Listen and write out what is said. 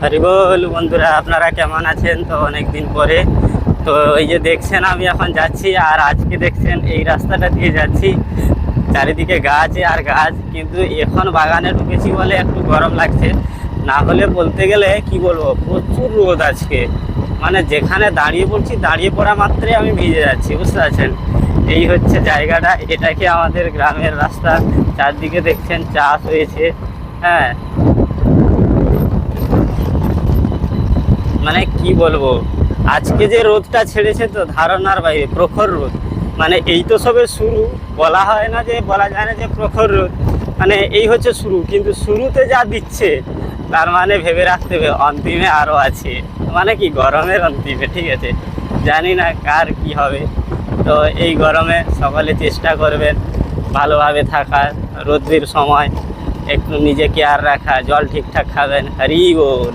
হরি বল বন্ধুরা, আপনারা কেমন আছেন? তো অনেক দিন পরে তো এই যে দেখছেন আমি এখন যাচ্ছি, আর আজকে দেখছেন এই রাস্তাটা দিয়ে যাচ্ছি, চারিদিকে গাছ আর গাছ। কিন্তু এখন বাগানে ঢুকেছি বলে একটু গরম লাগছে, না হলে বলতে গেলে কি বলবো, প্রচুর রোদ আজকে। মানে যেখানে দাঁড়িয়ে পড়ছি, দাঁড়িয়ে পড়া মাত্রই আমি ভিজে যাচ্ছি, বুঝতে পারছেন? এই হচ্ছে জায়গাটা, এটাকে আমাদের গ্রামের রাস্তা। চারদিকে দেখছেন চাষ হয়েছে। হ্যাঁ, মানে কি বলবো, আজকে যে রোদটা ছেড়েছে তো ধারণার বাইরে, প্রখর রোদ। মানে এই তো সবে শুরু, বলা হয় না যে, বলা যায় না যে প্রখর রোদ, মানে এই হচ্ছে শুরু। কিন্তু শুরুতে যা দিচ্ছে তার মানে ভেবে রাখতে হবে অন্তিমে আরও আছে। মানে কি, গরমের অন্তিমে, ঠিক আছে? জানি না কার কি হবে। তো এই গরমে সকলে চেষ্টা করবেন ভালোভাবে থাকার, রোদ্রির সময় একটু নিজে কেয়ার রাখা, জল ঠিকঠাক খাবেন। হরি বল।